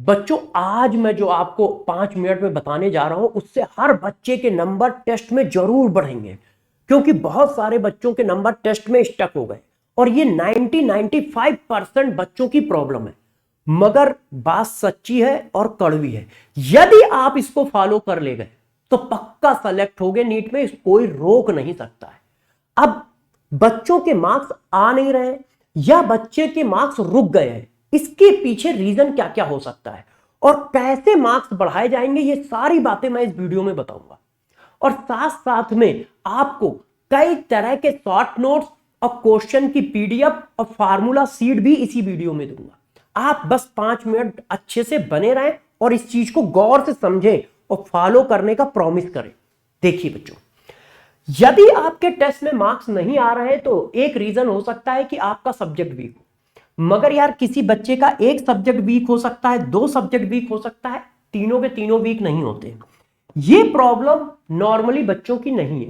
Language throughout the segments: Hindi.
बच्चों आज मैं जो आपको 5 मिनट में बताने जा रहा हूं उससे हर बच्चे के नंबर टेस्ट में जरूर बढ़ेंगे, क्योंकि बहुत सारे बच्चों के नंबर टेस्ट में स्टक हो गए और ये 95% बच्चों की प्रॉब्लम है। मगर बात सच्ची है और कड़वी है। यदि आप इसको फॉलो कर ले गए तो पक्का सेलेक्ट हो गए नीट में, कोई रोक नहीं सकता है। अब बच्चों के मार्क्स आ नहीं रहे या बच्चे के मार्क्स रुक गए हैं, इसके पीछे रीजन क्या क्या हो सकता है और कैसे मार्क्स बढ़ाए जाएंगे, ये सारी बातें मैं इस वीडियो में बताऊंगा। और साथ साथ में आपको कई तरह के शॉर्ट नोट्स और क्वेश्चन की पीडीएफ और फार्मूला सीट भी इसी वीडियो में दूंगा। आप बस 5 मिनट अच्छे से बने रहें और इस चीज को गौर से समझें और फॉलो करने का प्रॉमिस करें। देखिए बच्चों, यदि आपके टेस्ट में मार्क्स नहीं आ रहे तो एक रीजन हो सकता है कि आपका सब्जेक्ट वीक हो। मगर यार किसी बच्चे का एक सब्जेक्ट वीक हो सकता है, 2 सब्जेक्ट वीक हो सकता है, तीनों के तीनों वीक नहीं होते। ये प्रॉब्लम नॉर्मली बच्चों की नहीं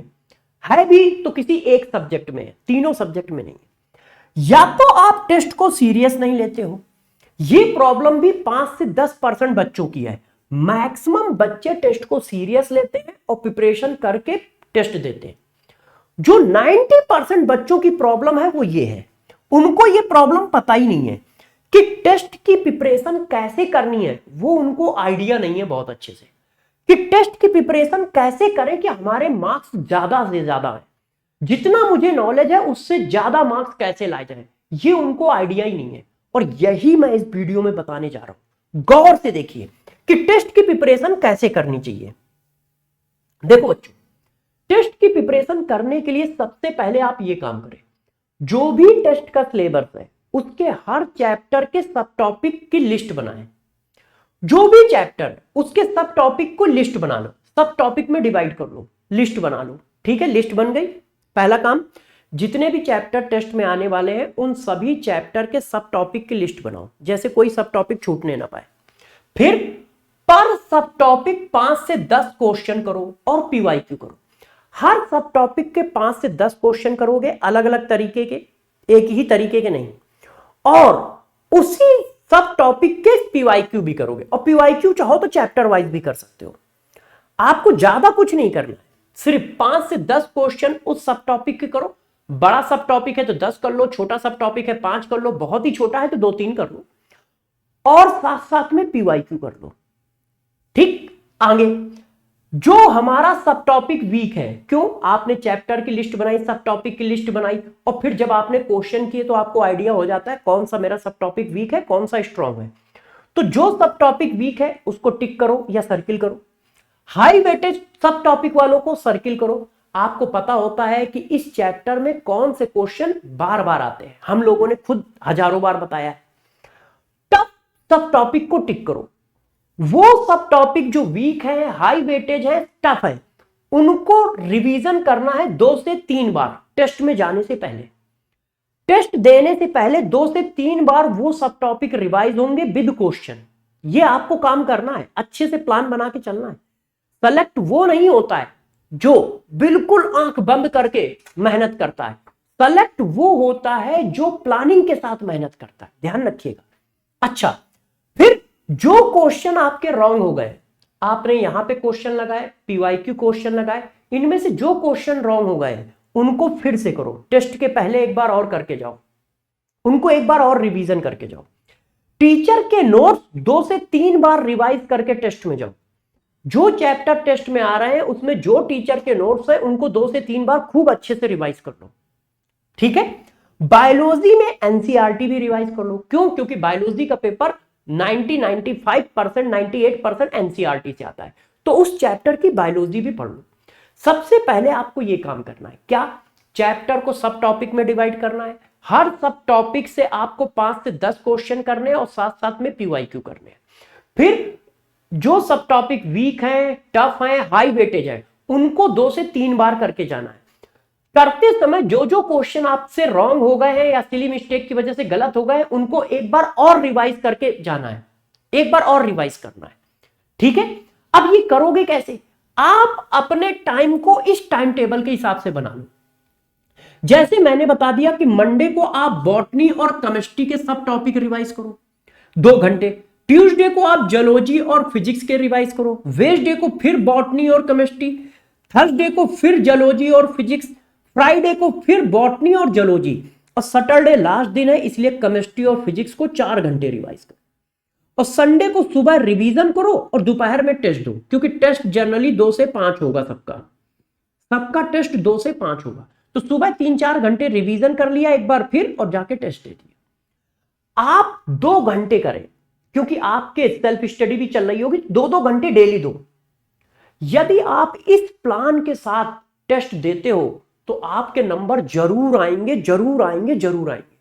है भी तो किसी एक सब्जेक्ट में है, तीनों सब्जेक्ट में नहीं है। या तो आप टेस्ट को सीरियस नहीं लेते हो, ये प्रॉब्लम भी 5 से 10% बच्चों की है। मैक्सिमम बच्चे टेस्ट को सीरियस लेते हैं और प्रिपरेशन करके टेस्ट देते हैं। जो 90% बच्चों की प्रॉब्लम है वो ये है, उनको ये प्रॉब्लम पता ही नहीं है कि टेस्ट की प्रिपरेशन कैसे करनी है। वो उनको आइडिया नहीं है बहुत अच्छे से कि टेस्ट की प्रिपरेशन कैसे करें कि हमारे मार्क्स ज्यादा से ज्यादा है, जितना मुझे नॉलेज है उससे ज्यादा मार्क्स कैसे लाए जाए, ये उनको आइडिया ही नहीं है। और यही मैं इस वीडियो में बताने जा रहा हूं। गौर से देखिए कि टेस्ट की प्रिपरेशन कैसे करनी चाहिए। देखो बच्चों, टेस्ट की प्रिपरेशन करने के लिए सबसे पहले आप ये काम करें, जो भी टेस्ट का सिलेबस है उसके हर चैप्टर के सब टॉपिक की लिस्ट बनाएं। जो भी चैप्टर उसके सब टॉपिक को लिस्ट बना लो, सब टॉपिक में डिवाइड कर लो, लिस्ट बना लो। ठीक है, लिस्ट बन गई। पहला काम, जितने भी चैप्टर टेस्ट में आने वाले हैं उन सभी चैप्टर के सब टॉपिक की लिस्ट बनाओ, जैसे कोई सब टॉपिक छूटने ना पाए। फिर पर सब टॉपिक 5 से 10 क्वेश्चन करो और पीवाईक्यू करो। हर सब टॉपिक के 5 से 10 क्वेश्चन करोगे, अलग अलग तरीके के, एक ही तरीके के नहीं। और उसी सब टॉपिक के पीवाईक्यू भी करोगे, और पीवाईक्यू चाहो तो चैप्टर वाइज भी कर सकते हो। आपको ज्यादा कुछ नहीं करना है, सिर्फ 5 से 10 क्वेश्चन उस सब टॉपिक के करो। बड़ा सब टॉपिक है तो 10 कर लो, छोटा सब टॉपिक है 5 कर लो, बहुत ही छोटा है तो 2-3 कर लो, और साथ साथ में पीवाईक्यू कर लो। ठीक, आगे जो हमारा सब टॉपिक वीक है, क्यों आपने चैप्टर की लिस्ट बनाई, सब टॉपिक की लिस्ट बनाई, और फिर जब आपने क्वेश्चन किए तो आपको आइडिया हो जाता है कौन सा मेरा सब टॉपिक वीक है, कौन सा स्ट्रांग है। तो जो सब टॉपिक वीक है उसको टिक करो या सर्किल करो। हाई वेटेज सब टॉपिक वालों को सर्किल करो। आपको पता होता है कि इस चैप्टर में कौन से क्वेश्चन बार बार आते हैं, हम लोगों ने खुद हजारों बार बताया है। टफ सब टॉपिक को टिक करो। वो सब टॉपिक जो वीक है, हाई वेटेज है, टफ है, उनको रिवीजन करना है 2 से 3 बार टेस्ट में जाने से पहले। टेस्ट देने से पहले 2 से 3 बार वो सब टॉपिक रिवाइज होंगे विद क्वेश्चन। ये आपको काम करना है, अच्छे से प्लान बना के चलना है। सेलेक्ट वो नहीं होता है जो बिल्कुल आंख बंद करके मेहनत करता है, सेलेक्ट वो होता है जो प्लानिंग के साथ मेहनत करता है, ध्यान रखिएगा। अच्छा, फिर जो क्वेश्चन आपके रॉन्ग हो गए, आपने यहां पे क्वेश्चन लगाए, पीवाईक्यू क्वेश्चन लगाए, इनमें से जो क्वेश्चन रॉन्ग हो गए उनको फिर से करो, टेस्ट के पहले एक बार और करके जाओ, उनको एक बार और रिवीजन करके जाओ। टीचर के नोट्स 2 से 3 बार रिवाइज करके टेस्ट में जाओ। जो चैप्टर टेस्ट में आ रहे हैं उसमें जो टीचर के नोट्स है उनको 2 से 3 बार खूब अच्छे से रिवाइज कर लो। ठीक है, बायोलॉजी में एनसीईआरटी भी रिवाइज कर लो। क्यों? क्योंकि बायोलॉजी का पेपर 95%, 98% एनसीईआरटी से आता है, तो उस चैप्टर की बायोलॉजी भी पढ़ लो। सबसे पहले आपको यह काम करना है, क्या? चैप्टर को सब टॉपिक में डिवाइड करना है। हर सब टॉपिक से आपको 5 से 10 क्वेश्चन करने हैं और साथ साथ में पीवाईक्यू करने हैं। फिर जो सब टॉपिक वीक हैं, टफ हैं, हाई वेटेज है, उनको 2 से 3 बार करके जाना है। करते समय जो जो क्वेश्चन आपसे रॉन्ग हो गए हैं या सिली मिस्टेक की वजह से गलत हो गए हैं, उनको एक बार और रिवाइज करके जाना है, एक बार और रिवाइज करना है। ठीक है, अब ये करोगे कैसे? आप अपने टाइम को इस टाइम टेबल के हिसाब से बना लो। जैसे मैंने बता दिया कि मंडे को आप बॉटनी और केमिस्ट्री के सब टॉपिक रिवाइज करो 2 घंटे, ट्यूसडे को आप जूलॉजी और फिजिक्स के रिवाइज करो, वेडनेसडे को फिर बॉटनी और केमिस्ट्री, थर्सडे को फिर जूलॉजी और फिजिक्स, फ्राइडे को फिर बॉटनी और जूलॉजी, और सैटरडे लास्ट दिन है इसलिए केमिस्ट्री और फिजिक्स को 4 घंटे रिवाइज करो। और संडे को सुबह रिवीजन करो और दोपहर में टेस्ट दो, क्योंकि टेस्ट जनरली 2 से 5 होगा, सबका टेस्ट 2 से 5 होगा। तो सुबह 3-4 घंटे रिवीजन कर लिया एक बार फिर और जाके टेस्ट दे दिया। आप 2 घंटे करें, क्योंकि आपके सेल्फ स्टडी भी चल रही होगी, 2-2 घंटे डेली दो। यदि आप इस प्लान के साथ टेस्ट देते हो तो आपके नंबर जरूर आएंगे, जरूर आएंगे, जरूर आएंगे।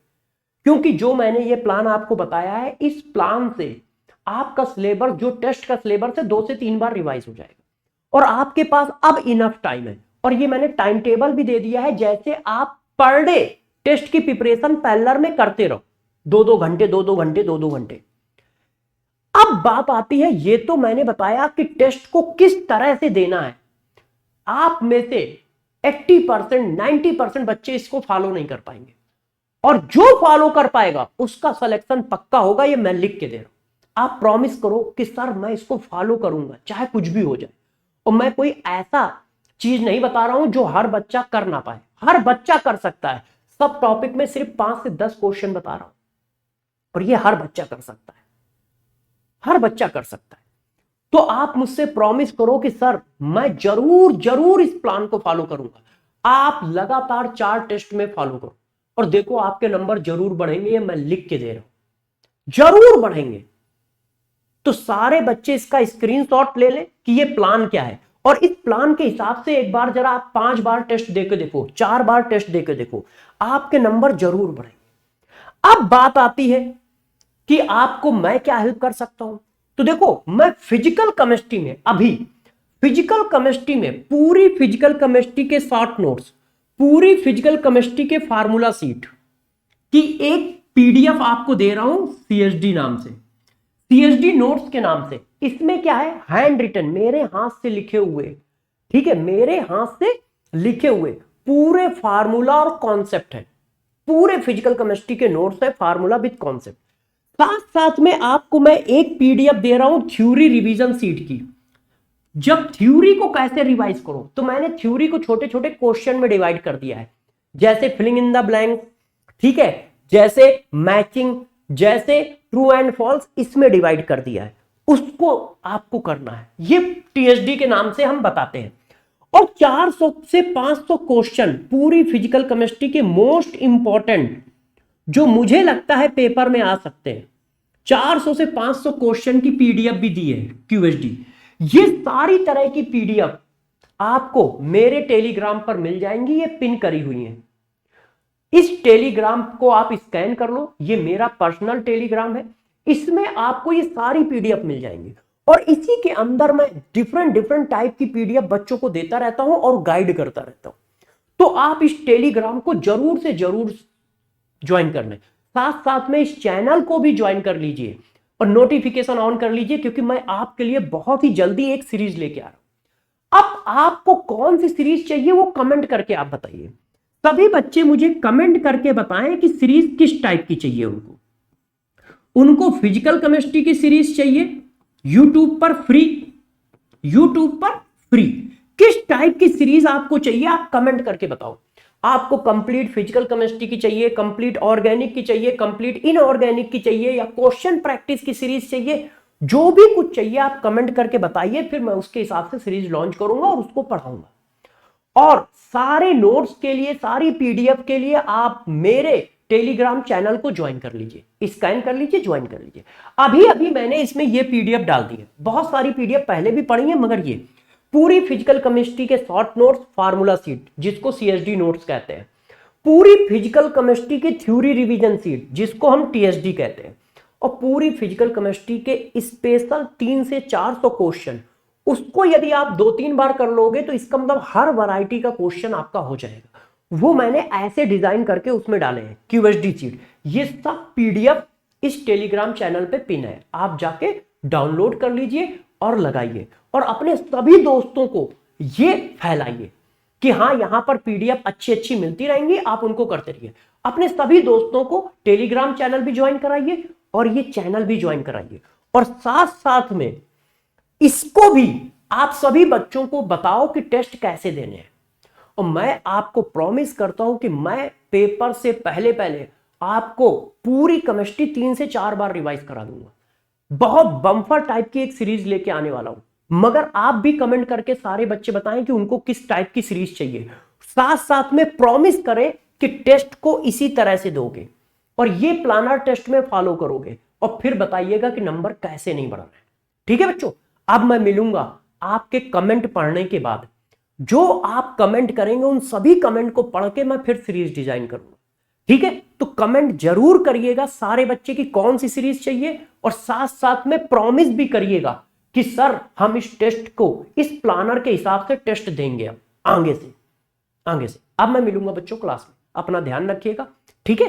क्योंकि जो मैंने ये प्लान आपको बताया है, इस प्लान से आपका सिलेबस, जो टेस्ट का सिलेबस है, 2 से 3 बार रिवाइज हो जाएगा और आपके पास अब इनफ टाइम है। और ये मैंने टाइम टेबल भी दे दिया है, जैसे आप पर डे टेस्ट की प्रिपरेशन पैरेलल में करते रहो, 2-2 घंटे, 2-2 घंटे, 2-2 घंटे। अब बात आती है, ये तो मैंने बताया कि टेस्ट को किस तरह से देना है। आप में से 80%, 90% बच्चे इसको फॉलो नहीं कर पाएंगे, और जो फॉलो कर पाएगा उसका सिलेक्शन पक्का होगा। ये मैं लिख के दे रहा हूं। आप प्रॉमिस करो कि सर मैं इसको फॉलो करूंगा, चाहे कुछ भी हो जाए। और मैं कोई ऐसा चीज नहीं बता रहा हूं जो हर बच्चा कर ना पाए, हर बच्चा कर सकता है। सब टॉपिक में सिर्फ 5 से 10 क्वेश्चन बता रहा हूं, और ये हर बच्चा कर सकता है, हर बच्चा कर सकता है। तो आप मुझसे प्रॉमिस करो कि सर मैं जरूर जरूर इस प्लान को फॉलो करूंगा। आप लगातार 4 टेस्ट में फॉलो करो और देखो आपके नंबर जरूर बढ़ेंगे। ये मैं लिख के दे रहा हूं, जरूर बढ़ेंगे। तो सारे बच्चे इसका स्क्रीनशॉट ले लें कि ये प्लान क्या है, और इस प्लान के हिसाब से एक बार जरा आप 5 बार टेस्ट देके देखो, 4 बार टेस्ट देके देखो, आपके नंबर जरूर बढ़ेंगे। अब बात आती है कि आपको मैं क्या हेल्प कर सकता हूं। तो देखो, मैं फिजिकल केमिस्ट्री में, अभी फिजिकल केमिस्ट्री में पूरी फिजिकल केमिस्ट्री के शॉर्ट नोट्स, पूरी फिजिकल केमिस्ट्री के फार्मूला सीट की एक पीडीएफ आपको दे रहा हूं, सीएसडी नाम से, सीएसडी नोट्स के नाम से। इसमें क्या है, हैंड रिटन, मेरे हाथ से लिखे हुए, ठीक है, मेरे हाथ से लिखे हुए पूरे फार्मूला और कॉन्सेप्ट है। पूरे फिजिकल केमिस्ट्री के नोट्स है, फार्मूला विद कॉन्सेप्ट। साथ साथ में आपको मैं एक पीडीएफ दे रहा हूं थ्योरी रिवीजन सीट की। जब थ्योरी को कैसे रिवाइज करो, तो मैंने थ्योरी को छोटे छोटे क्वेश्चन में डिवाइड कर दिया है, जैसे फिलिंग इन द ब्लैंक, ठीक है, जैसे मैचिंग, जैसे ट्रू एंड फॉल्स, इसमें डिवाइड कर दिया है। उसको आपको करना है, ये टीएसडी के नाम से हम बताते हैं। और 400 से 500 क्वेश्चन पूरी फिजिकल केमिस्ट्री के मोस्ट इंपॉर्टेंट, जो मुझे लगता है पेपर में आ सकते हैं, 400 से 500 क्वेश्चन की पीडीएफ भी दी है, क्यूएसडी। ये सारी तरह की पीडीएफ आपको मेरे टेलीग्राम पर मिल जाएंगी, ये पिन करी हुई है। इस टेलीग्राम को आप स्कैन कर लो, ये मेरा पर्सनल टेलीग्राम है, इसमें आपको ये सारी पीडीएफ मिल जाएंगी। और इसी के अंदर मैं डिफरेंट टाइप की पीडीएफ बच्चों को देता रहता हूं और गाइड करता रहता हूं। तो आप इस टेलीग्राम को जरूर से जरूर ज्वाइन कर लें। साथ साथ में इस चैनल को भी ज्वाइन कर लीजिए और नोटिफिकेशन ऑन कर लीजिए, क्योंकि मैं आपके लिए बहुत ही जल्दी एक सीरीज लेके आ रहा हूं। अब आपको कौन सी सीरीज चाहिए वो कमेंट करके आप बताइए। सभी बच्चे मुझे कमेंट करके बताएं कि सीरीज किस टाइप की चाहिए उनको फिजिकल केमिस्ट्री की सीरीज चाहिए, यूट्यूब पर फ्री, किस टाइप की सीरीज आपको चाहिए आप कमेंट करके बताओ। आपको कंप्लीट फिजिकल केमिस्ट्री की चाहिए, कंप्लीट ऑर्गेनिक की चाहिए, कंप्लीट इनऑर्गेनिक की चाहिए, या क्वेश्चन प्रैक्टिस की सीरीज चाहिए, जो भी कुछ चाहिए आप कमेंट करके बताइए। फिर मैं उसके हिसाब से सीरीज लॉन्च करूंगा और उसको पढ़ाऊंगा। और सारे नोट्स के लिए, सारी पीडीएफ के लिए आप मेरे टेलीग्राम चैनल को ज्वाइन कर लीजिए, स्कैन कर लीजिए, ज्वाइन कर लीजिए। अभी अभी मैंने इसमें ये पीडीएफ डाल दी है, बहुत सारी पीडीएफ पहले भी पढ़ी है, मगर ये पूरी फिजिकल केमिस्ट्री के शॉर्ट नोट्स, फार्मूला सीट जिसको सीएसडी नोट्स कहते हैं, पूरी फिजिकल केमिस्ट्री की थ्योरी रिवीजन सीट जिसको हम टीएसडी कहते हैं, और पूरी फिजिकल केमिस्ट्री के स्पेशल 300 से 400 क्वेश्चन, उसको यदि आप 2-3 बार कर लोगे तो इसका मतलब हर वैरायटी का क्वेश्चन आपका हो जाएगा। वो मैंने ऐसे डिजाइन करके उसमें डाले हैं क्यूएसडी सीट। ये सब पीडीएफ इस टेलीग्राम चैनल पे पिन है, आप जाके डाउनलोड कर लीजिए और लगाइए, और अपने सभी दोस्तों को ये फैलाइए कि हाँ यहां पर पीडीएफ अच्छी मिलती रहेंगी, आप उनको करते रहिए। अपने सभी दोस्तों को टेलीग्राम चैनल भी ज्वाइन कराइए और ये चैनल भी ज्वाइन कराइए, और साथ साथ में इसको भी आप सभी बच्चों को बताओ कि टेस्ट कैसे देने हैं। और मैं आपको प्रॉमिस करता हूं कि मैं पेपर से पहले पहले आपको पूरी केमिस्ट्री 3 से 4 बार रिवाइज करा दूंगा। बहुत बम्फर टाइप की एक सीरीज लेके आने वाला हूं, मगर आप भी कमेंट करके सारे बच्चे बताएं कि उनको किस टाइप की सीरीज चाहिए। साथ साथ में प्रॉमिस करें कि टेस्ट को इसी तरह से दोगे और ये प्लानर टेस्ट में फॉलो करोगे और फिर बताइएगा कि नंबर कैसे नहीं बढ़ रहे। ठीक है बच्चों, अब मैं मिलूंगा आपके कमेंट पढ़ने के बाद। जो आप कमेंट करेंगे उन सभी कमेंट को पढ़ के मैं फिर सीरीज डिजाइन करूंगा। ठीक है, तो कमेंट जरूर करिएगा सारे बच्चे की कौन सी सीरीज चाहिए, और साथ साथ में प्रॉमिस भी करिएगा कि सर हम इस टेस्ट को इस प्लानर के हिसाब से टेस्ट देंगे अब आगे से। अब मैं मिलूंगा बच्चों क्लास में, अपना ध्यान रखिएगा। ठीक है।